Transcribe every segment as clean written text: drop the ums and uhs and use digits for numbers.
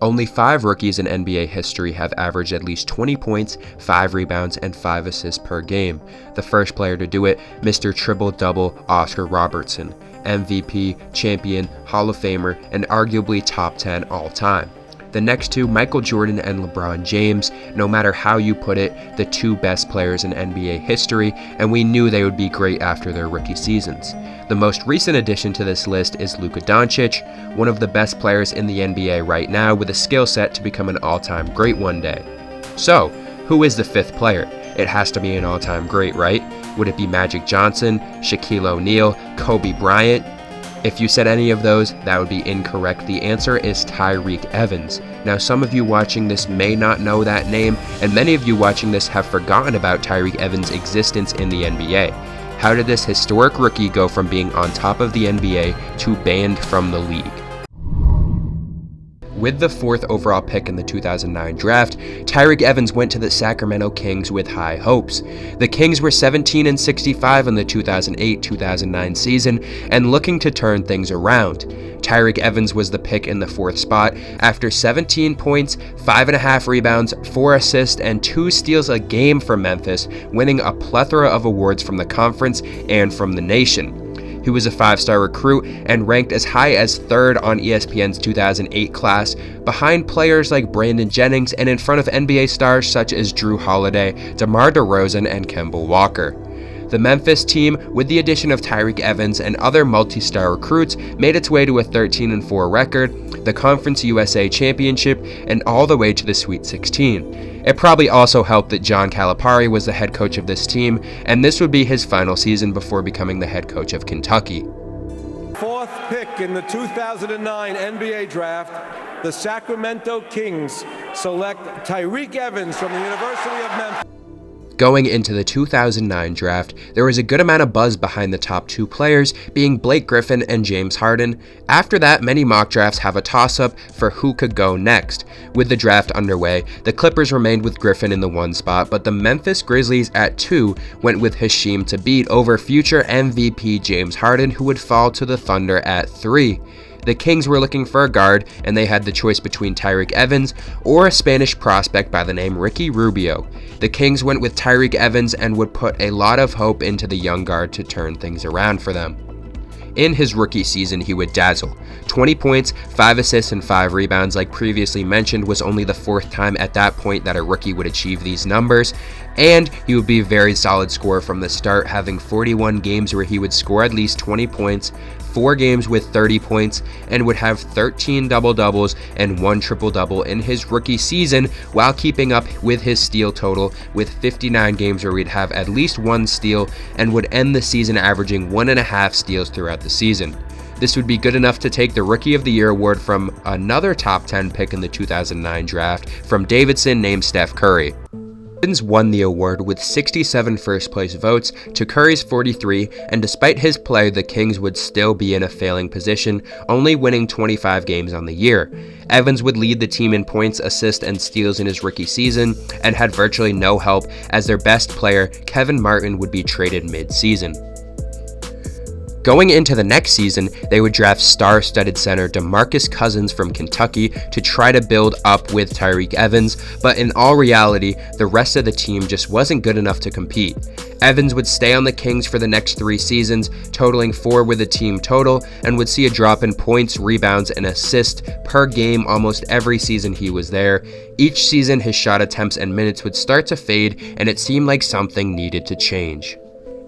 Only 5 rookies in NBA history have averaged at least 20 points, 5 rebounds, and 5 assists per game. The first player to do it, Mr. Triple-Double Oscar Robertson, MVP, champion, Hall of Famer, and arguably top 10 all-time. The next two, Michael Jordan and LeBron James, no matter how you put it, the 2 best players in NBA history, and we knew they would be great after their rookie seasons. The most recent addition to this list is Luka Doncic, one of the best players in the NBA right now with a skill set to become an all-time great one day. So, who is the 5th player? It has to be an all-time great, right? Would it be Magic Johnson, Shaquille O'Neal, Kobe Bryant? If you said any of those, that would be incorrect. The answer is Tyreke Evans. Now, some of you watching this may not know that name, and many of you watching this have forgotten about Tyreke Evans' existence in the NBA. How did this historic rookie go from being on top of the NBA to banned from the league? With the 4th overall pick in the 2009 draft, Tyreke Evans went to the Sacramento Kings with high hopes. The Kings were 17-65 in the 2008-2009 season and looking to turn things around. Tyreke Evans was the pick in the 4th spot after 17 points, 5.5 rebounds, 4 assists, and 2 steals a game for Memphis, winning a plethora of awards from the conference and from the nation. He was a 5-star recruit and ranked as high as 3rd on ESPN's 2008 class, behind players like Brandon Jennings and in front of NBA stars such as Jrue Holiday, DeMar DeRozan, and Kemba Walker. The Memphis team, with the addition of Tyreke Evans and other multi-star recruits, made its way to a 13-4 record, the Conference USA Championship, and all the way to the Sweet 16. It probably also helped that John Calipari was the head coach of this team, and this would be his final season before becoming the head coach of Kentucky. 4th pick in the 2009 NBA Draft, the Sacramento Kings select Tyreke Evans from the University of Memphis. Going into the 2009 draft, there was a good amount of buzz behind the top 2 players, being Blake Griffin and James Harden. After that, many mock drafts have a toss-up for who could go next. With the draft underway, the Clippers remained with Griffin in the 1 spot, but the Memphis Grizzlies at 2 went with Hasheem Thabeet over future MVP James Harden, who would fall to the Thunder at 3. The Kings were looking for a guard, and they had the choice between Tyreke Evans or a Spanish prospect by the name Ricky Rubio. The Kings went with Tyreke Evans and would put a lot of hope into the young guard to turn things around for them. In his rookie season, he would dazzle. 20 points, 5 assists, and 5 rebounds, like previously mentioned, was only the 4th time at that point that a rookie would achieve these numbers, and he would be a very solid scorer from the start, having 41 games where he would score at least 20 points, 4 games with 30 points, and would have 13 double-doubles and 1 triple-double in his rookie season, while keeping up with his steal total with 59 games where he'd have at least 1 steal and would end the season averaging 1.5 steals throughout the season. This would be good enough to take the Rookie of the Year award from another top 10 pick in the 2009 draft from Davidson named Steph Curry. Evans won the award with 67 first-place votes to Curry's 43, and despite his play, the Kings would still be in a failing position, only winning 25 games on the year. Evans would lead the team in points, assists, and steals in his rookie season, and had virtually no help as their best player, Kevin Martin, would be traded mid-season. Going into the next season, they would draft star-studded center DeMarcus Cousins from Kentucky to try to build up with Tyreke Evans, but in all reality, the rest of the team just wasn't good enough to compete. Evans would stay on the Kings for the next 3 seasons, totaling 4 with the team total, and would see a drop in points, rebounds, and assists per game almost every season he was there. Each season, his shot attempts and minutes would start to fade, and it seemed like something needed to change.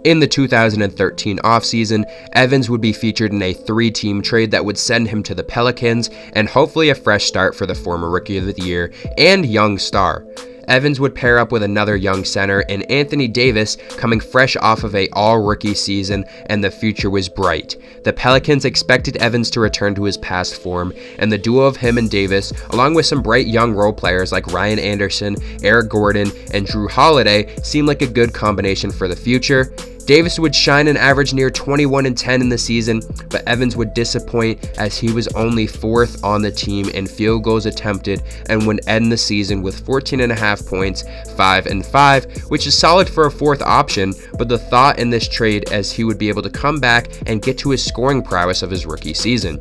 In the 2013 offseason, Evans would be featured in a 3-team trade that would send him to the Pelicans and hopefully a fresh start for the former Rookie of the Year and young star. Evans would pair up with another young center in Anthony Davis, coming fresh off of a all-rookie season, and the future was bright. The Pelicans expected Evans to return to his past form, and the duo of him and Davis, along with some bright young role players like Ryan Anderson, Eric Gordon, and Jrue Holiday, seemed like a good combination for the future. Davis would shine and average near 21 and 10 in the season, but Evans would disappoint as he was only 4th on the team in field goals attempted and would end the season with 14.5 points, 5 and 5, which is solid for a 4th option, but the thought in this trade as he would be able to come back and get to his scoring prowess of his rookie season.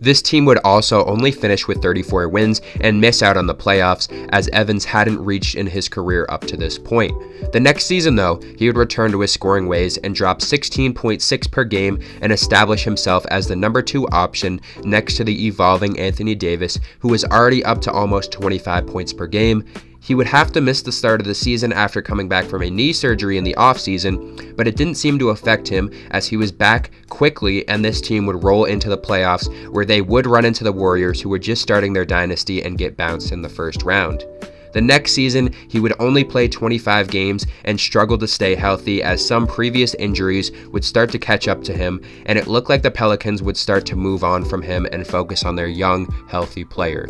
This team would also only finish with 34 wins and miss out on the playoffs, as Evans hadn't reached in his career up to this point. The next season, though, he would return to his scoring ways and drop 16.6 per game and establish himself as the number 2 option next to the evolving Anthony Davis, who was already up to almost 25 points per game. He would have to miss the start of the season after coming back from a knee surgery in the offseason, but it didn't seem to affect him as he was back quickly, and this team would roll into the playoffs where they would run into the Warriors, who were just starting their dynasty, and get bounced in the first round. The next season, he would only play 25 games and struggle to stay healthy as some previous injuries would start to catch up to him, and it looked like the Pelicans would start to move on from him and focus on their young, healthy player.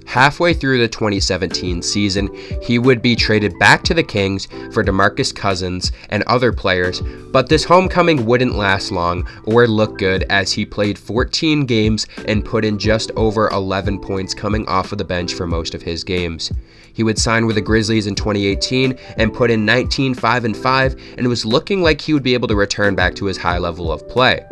Halfway through the 2017 season, he would be traded back to the Kings for DeMarcus Cousins and other players, but this homecoming wouldn't last long or look good as he played 14 games and put in just over 11 points coming off of the bench for most of his games. He would sign with the Grizzlies in 2018 and put in 19, 5, and 5, and it was looking like he would be able to return back to his high level of play.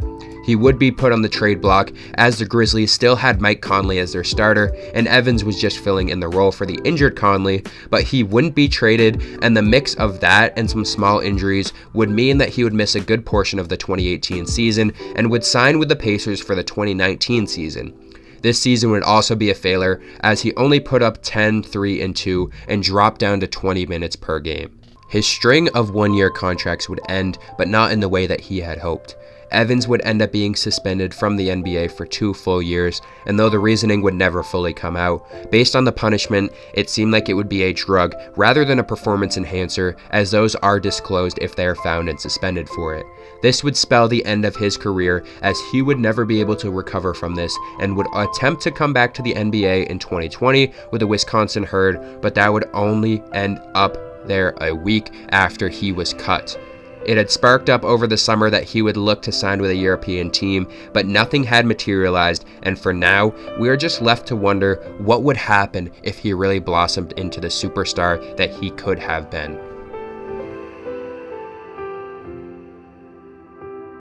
He would be put on the trade block as the Grizzlies still had Mike Conley as their starter, and Evans was just filling in the role for the injured Conley, but he wouldn't be traded, and the mix of that and some small injuries would mean that he would miss a good portion of the 2018 season and would sign with the Pacers for the 2019 season. This season would also be a failure as he only put up 10, 3, and 2 and dropped down to 20 minutes per game. His string of one-year contracts would end, but not in the way that he had hoped. Evans would end up being suspended from the NBA for 2 full years, and though the reasoning would never fully come out, based on the punishment, it seemed like it would be a drug rather than a performance enhancer, as those are disclosed if they are found and suspended for it. This would spell the end of his career, as he would never be able to recover from this and would attempt to come back to the NBA in 2020 with the Wisconsin Herd, but that would only end up there a week after he was cut. It had sparked up over the summer that he would look to sign with a European team, but nothing had materialized, and for now, we are just left to wonder what would happen if he really blossomed into the superstar that he could have been.